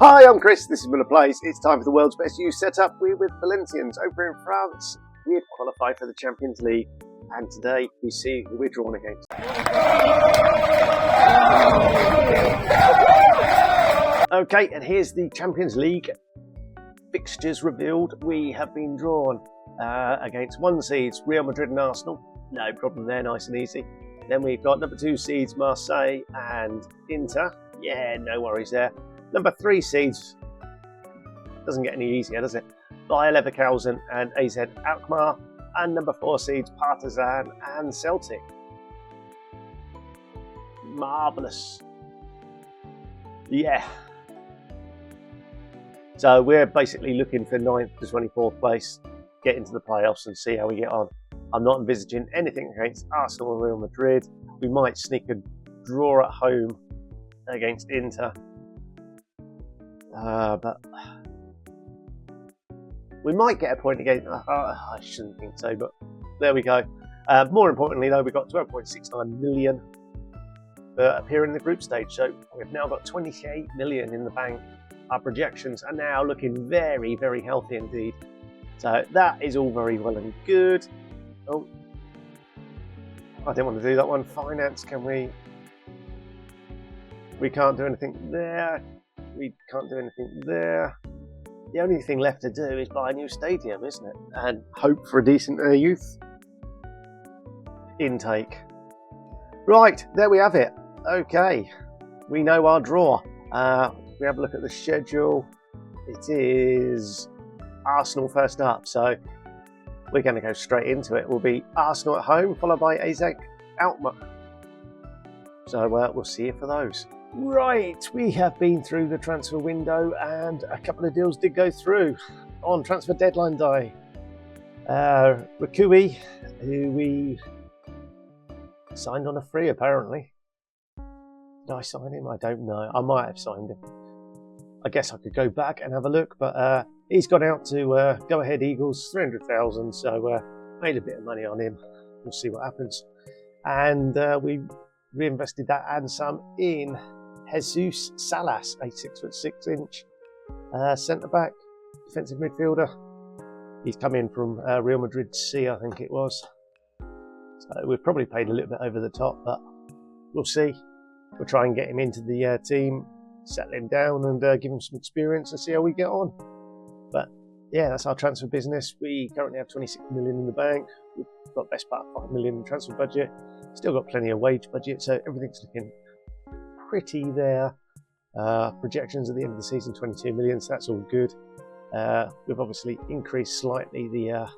Hi, I'm Chris, this is Miller Plays. It's time for the world's best youth setup. We're with Valencians over in France. We've qualified for the Champions League, and today we see who we're drawn against. Okay, and here's the Champions League fixtures revealed. We have been drawn against 1 seeds, Real Madrid and Arsenal. No problem there, nice and easy. Then we've got number 2 seeds, Marseille and Inter. Yeah, no worries there. Number 3 seeds, doesn't get any easier, does it? Bayer Leverkusen and AZ Alkmaar. And number 4 seeds, Partizan and Celtic. Marvellous. Yeah. So we're basically looking for 9th to 24th place, get into the playoffs and see how we get on. I'm not envisaging anything against Arsenal or Real Madrid. We might sneak a draw at home against Inter. But we might get a point against. I shouldn't think so, but there we go. More importantly, though, we got 12.69 million appear in the group stage, so we've now got 28 million in the bank. Our projections are now looking very, very healthy indeed. So that is all very well and good. Oh, I didn't want to do that one. Finance, can we? We can't do anything there. We can't do anything there. The only thing left to do is buy a new stadium, isn't it? And hope for a decent youth intake. Right, there we have it. Okay, we know our draw. We have a look at the schedule. It is Arsenal first up, so we're going to go straight into it. It will be Arsenal at home, followed by AZ Alkmaar. So we'll see you for those. Right, we have been through the transfer window and a couple of deals did go through on transfer deadline day. Rakui, who we signed on a free apparently. Did I sign him? I don't know. I might have signed him. I guess I could go back and have a look, but he's gone out to Go Ahead Eagles, 300,000, so made a bit of money on him. We'll see what happens. And we reinvested that and some in Jesus Salas, a 6'6" centre-back, defensive midfielder. He's come in from Real Madrid C, I think it was. So we've probably paid a little bit over the top, but we'll see. We'll try and get him into the team, settle him down and give him some experience and see how we get on. But yeah, that's our transfer business. We currently have 26 million in the bank. We've got best part of 5 million in transfer budget. Still got plenty of wage budget, so everything's looking pretty there. Projections at the end of the season, 22 million, so that's all good. We've obviously increased slightly the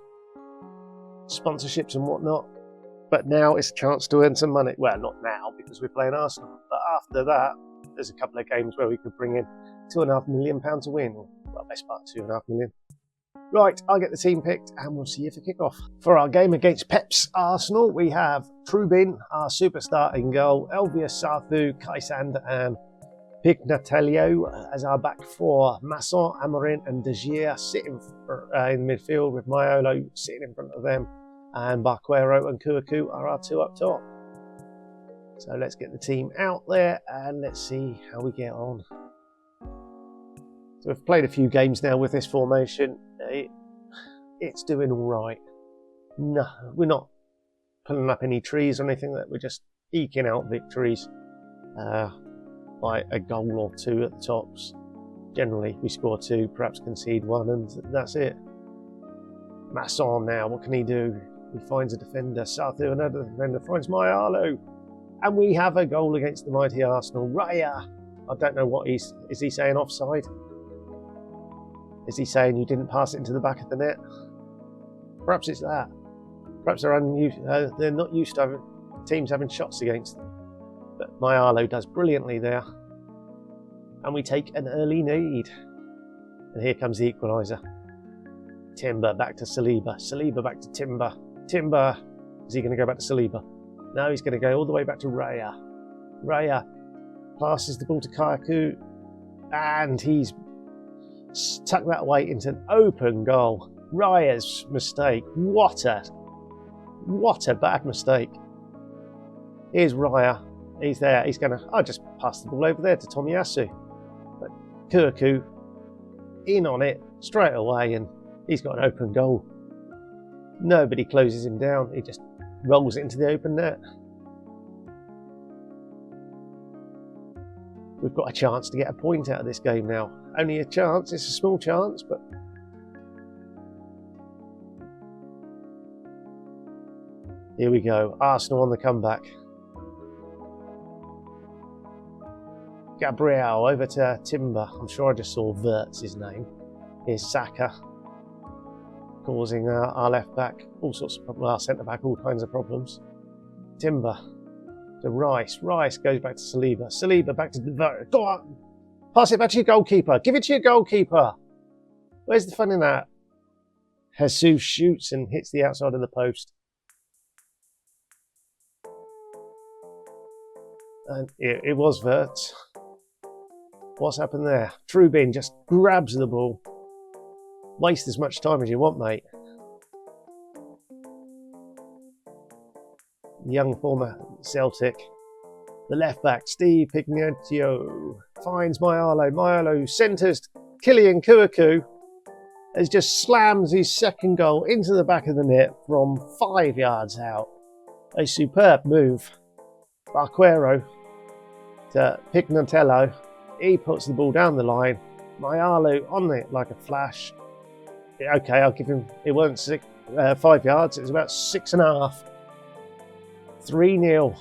sponsorships and whatnot, but now it's a chance to earn some money. Well, not now because we're playing Arsenal, but after that, there's a couple of games where we could bring in £2.5 million to win. Well, best part 2.5 million. Right, I'll get the team picked and we'll see you for kick-off. For our game against Pep's Arsenal, we have Trubin, our superstar in goal, Elvius Sarthu, Kaisand and Pignatelio as our back four, Masson, Amorin and De Gea sitting in the midfield with Maiolo sitting in front of them, and Barquero and Kouakou are our 2 up top. So let's get the team out there and let's see how we get on. So we've played a few games now with this formation. It's doing all right. No, we're not pulling up any trees or anything. That we're just eking out victories by a goal or 2 at the tops. Generally, we score 2, perhaps concede 1, and that's it. Masson now, what can he do? He finds a defender. Sarthu, another defender, finds Maiolo. And we have a goal against the mighty Arsenal. Raya, I don't know what is he saying offside? Is he saying you didn't pass it into the back of the net? Perhaps it's that. Perhaps they're not used to teams having shots against them. But Maiolo does brilliantly there. And we take an early lead. And here comes the equaliser. Timber back to Saliba. Saliba back to Timber. Timber. Is he going to go back to Saliba? No, he's going to go all the way back to Raya. Raya passes the ball to Kouakou. And he's tucked that away into an open goal. Raya's mistake. What a bad mistake. Here's Raya. He's there. He's going to... I'll just pass the ball over there to Tomiyasu. But Kuaku in on it straight away, and he's got an open goal. Nobody closes him down. He just rolls it into the open net. We've got a chance to get a point out of this game now. Only a chance. It's a small chance, but here we go. Arsenal on the comeback. Gabriel over to Timber. I'm sure I just saw Wirtz's name. Here's Saka, causing our left back all sorts of problems, our centre back all kinds of problems. Timber to Rice. Rice goes back to Saliba. Saliba back to Wirtz. Go on, pass it back to your goalkeeper. Give it to your goalkeeper. Where's the fun in that? Jesus shoots and hits the outside of the post. And it was Wirtz. What's happened there? Trubin just grabs the ball. Waste as much time as you want, mate. Young former Celtic. The left back, Steve Pignatio, finds Mayalo. Mayalo centres Kylian Kuaku, as just slams his second goal into the back of the net from 5 yards out. A superb move. Barquero to Pignatello. He puts the ball down the line. Mayalo on it like a flash. Okay, I'll give him. It wasn't 5 yards. It was about 6.5. 3-0.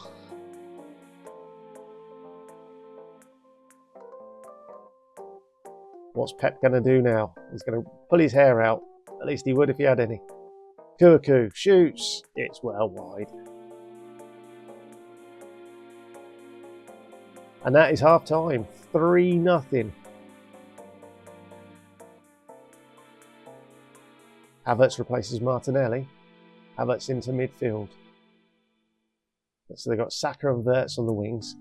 What's Pep going to do now? He's going to pull his hair out. At least he would if he had any. Kuaku shoots. It's well wide. And that is half time. 3-0. Havertz replaces Martinelli. Havertz into midfield. So they've got Saka and Wirtz on the wings.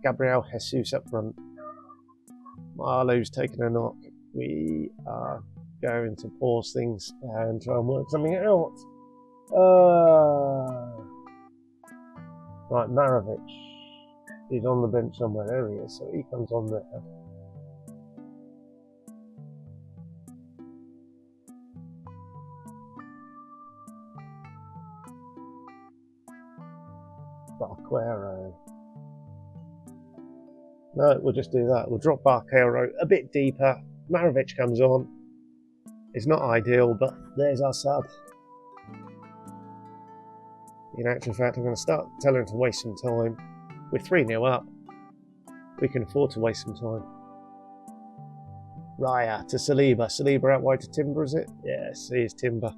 Gabriel Jesus up front. Marlowe's taken a knock. We are going to pause things and try and work something out. Right, Marovic. He's on the bench somewhere. There he is. So he comes on there. Barquero. No, we'll just do that. We'll drop Barquero a bit deeper. Marovic comes on. It's not ideal, but there's our sub. In actual fact, I'm going to start telling him to waste some time. We're 3-0 up. We can afford to waste some time. Raya to Saliba. Saliba out wide to Timber, is it? Yes, here's Timber.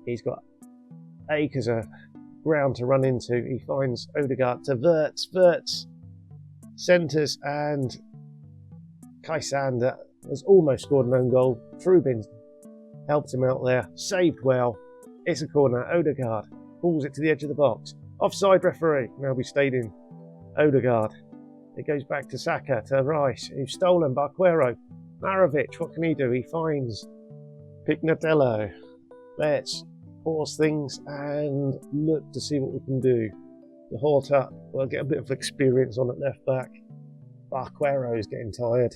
He's got acres of ground to run into. He finds Odegaard to Wirtz. Wirtz centres, and Kaisander has almost scored an own goal. Trubin helped him out there. Saved well. It's a corner. Odegaard pulls it to the edge of the box. Offside referee. Now we stayed in. Odegaard. It goes back to Saka, to Rice, who's stolen. Barquero. Marovic, what can he do? He finds Pignatello. Let's pause things and look to see what we can do. The Horta will get a bit of experience on at left back. Barquero is getting tired.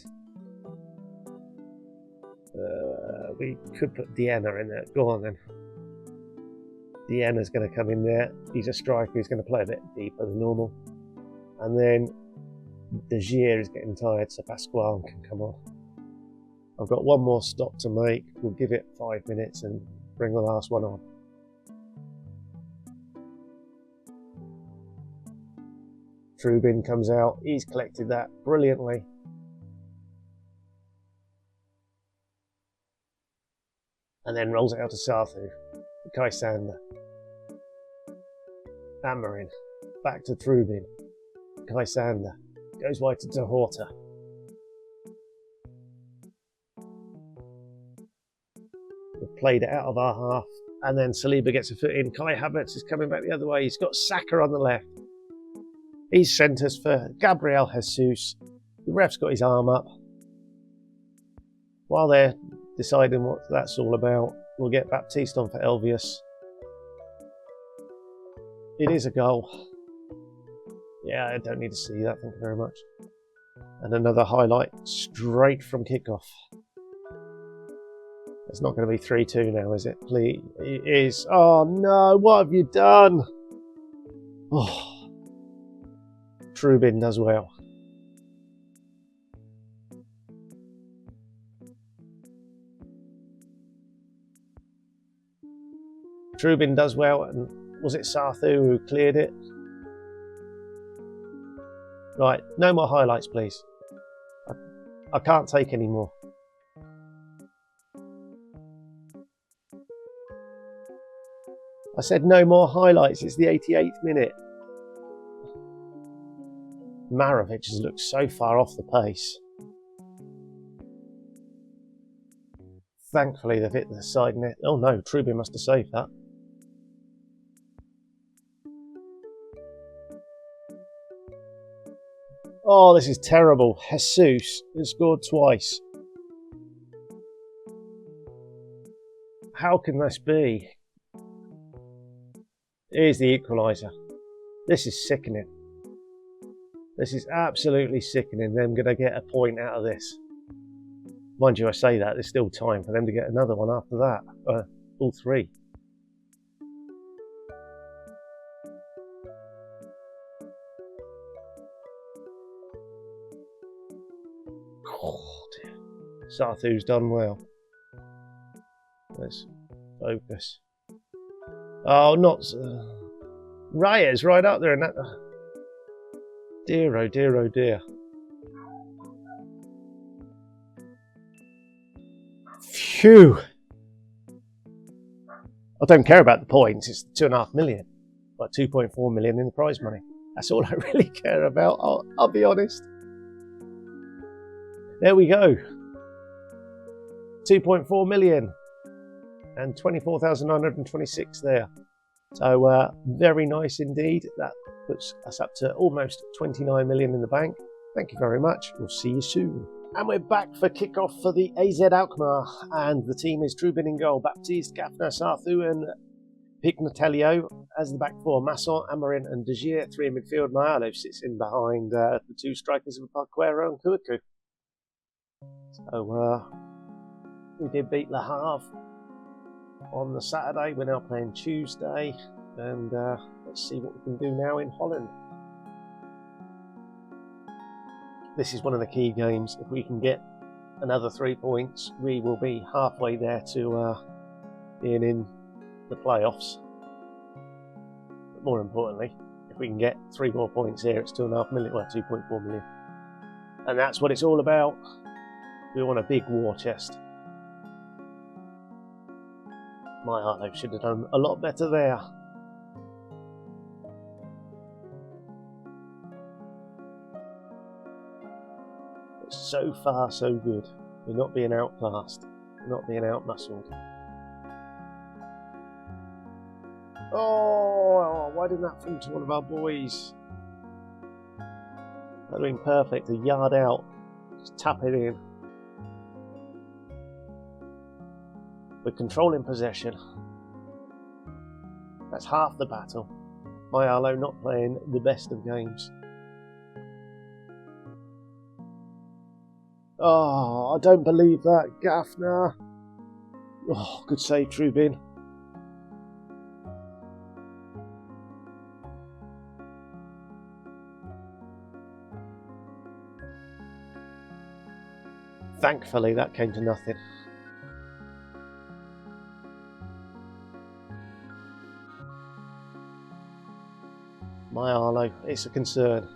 We could put Diana in there. Go on then. Diana's going to come in there. He's a striker. He's going to play a bit deeper than normal. And then De Gea is getting tired, so Pasquale can come on. I've got one more stop to make. We'll give it 5 minutes and bring the last one on. Trubin comes out. He's collected that brilliantly. And then rolls it out to Sarthu. Kaisander. Amarin. Back to Trubin. Kaisander. Goes wide to Horta. We've played it out of our half. And then Saliba gets a foot in. Kai Havertz is coming back the other way. He's got Saka on the left. He centres for Gabriel Jesus. The ref's got his arm up. While they're deciding what that's all about, we'll get Baptiste on for Elvius. It is a goal. Yeah, I don't need to see that, thank you very much. And another highlight straight from kickoff. It's not going to be 3-2 now, is it? Please. It is. Oh no, what have you done? Oh. Trubin does well. Trubin does well, and was it Sarthu who cleared it? Right, no more highlights, please. I can't take any more. I said no more highlights. It's the 88th minute. Marovic has looked so far off the pace. Thankfully, they've hit the side net. Oh no, Trubin must have saved that. Oh, this is terrible. Jesus has scored twice. How can this be? Here's the equaliser. This is sickening. This is absolutely sickening. Them going to get a point out of this. Mind you, I say that, there's still time for them to get another one after that. All three. Oh dear. Sarthu's done well. Let's focus. Oh, not... Reyes right up there in that... Dear, oh dear, oh dear. Phew! I don't care about the points, it's 2.5 million. Like 2.4 million in the prize money. That's all I really care about, I'll be honest. There we go. 2.4 million. And 24,926 there. So very nice indeed. That puts us up to almost 29 million in the bank. Thank you very much. We'll see you soon. And we're back for kickoff for the AZ Alkmaar. And the team is Trubin in goal, Baptiste, Gafner, Sarthu and Pignatelio as the back four. Masson, Amarin and De Geer. Three in midfield. Mayalo sits in behind the two strikers of Parquero and Kouakou. So we did beat Le Havre on the Saturday. We're now playing Tuesday, and let's see what we can do now in Holland. This is one of the key games. If we can get another 3 points, we will be halfway there to being in the playoffs. But more importantly, if we can get 3 more points here, it's 2.5 million, well, 2.4 million, and that's what it's all about. We want a big war chest. My Arlo should have done a lot better there. But so far, so good. We're not being outclassed. We're not being outmuscled. Oh, why didn't that fall to one of our boys? That would have been perfect. A yard out. Just tap it in. We're controlling possession. That's half the battle. My Arlo not playing the best of games. Oh, I don't believe that. Gafner. Oh, good save, Trubin. Thankfully, that came to nothing. My Arlo, it's a concern.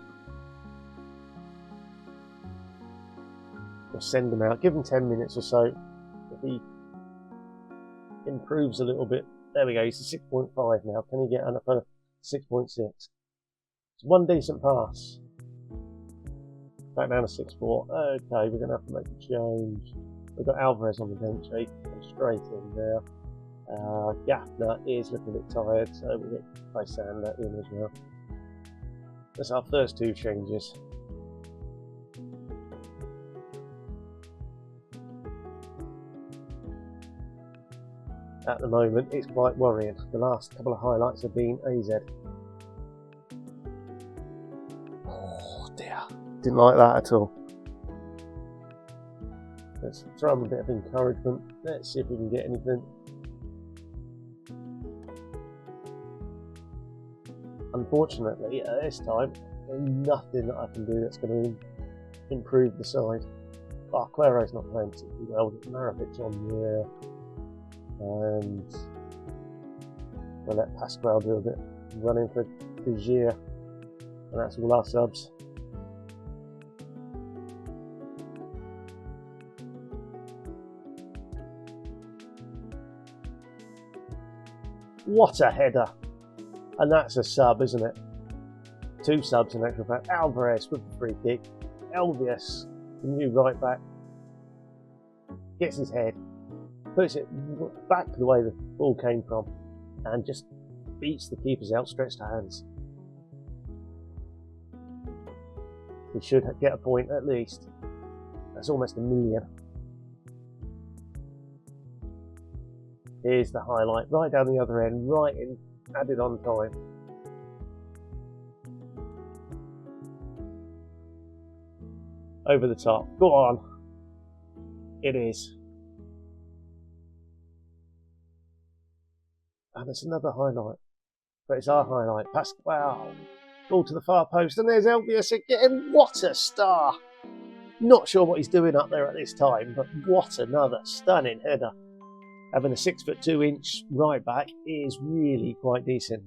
We'll send him out, give him 10 minutes or so. If he improves a little bit, there we go, he's a 6.5 now. Can he get up a 6.6? It's one decent pass. Back down to 6.4. Okay, we're going to have to make a change. We've got Alvarez on the bench, he can go straight in there. Gafner is looking a bit tired, so we get Lysander in as well. That's our first two changes. At the moment, it's quite worrying. The last couple of highlights have been AZ. Oh dear. Didn't like that at all. Let's throw him a bit of encouragement. Let's see if we can get anything. Unfortunately, at this time, there's nothing that I can do that's going to improve the side. Claro's not playing particularly well. Maravic's on there. And we'll let Pasquale do a bit running for Vigier. And that's all our subs. What a header! And that's a sub, isn't it? 2 subs in actual fact. Alvarez with the free kick. Elvius, the new right back, gets his head, puts it back the way the ball came from, and just beats the keeper's outstretched hands. We should get a point at least. That's almost a million. Here's the highlight, right down the other end, right in, added on time. Over the top. Go on. It is. And it's another highlight. But it's our highlight. Pasquale. Ball to the far post. And there's Elvius again. What a star. Not sure what he's doing up there at this time, but what another stunning header. Having a 6'2" right back is really quite decent.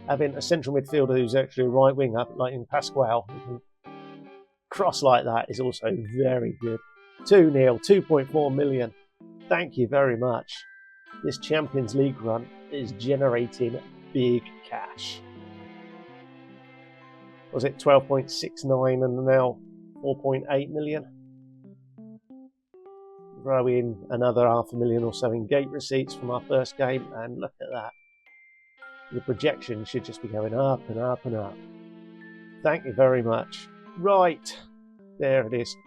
Having a central midfielder who's actually a right winger, like in Pasquale, who can cross like that, is also very good. 2-0, 2.4 million. Thank you very much. This Champions League run is generating big cash. Was it 12.69 and now 4.8 million? Throw in another $500,000 or so in gate receipts from our first game, and look at that. The projection should just be going up and up and up. Thank you very much. Right, there it is.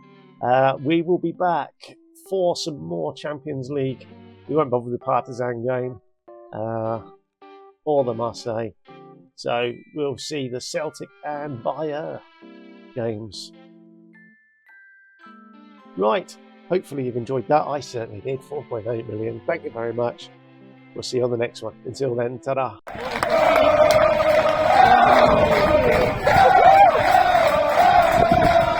We will be back for some more Champions League. We won't bother with the Partizan game or the Marseille. So we'll see the Celtic and Bayern games. Right, hopefully you've enjoyed that. I certainly did. 4.8 million. Thank you very much. We'll see you on the next one. Until then, ta-da.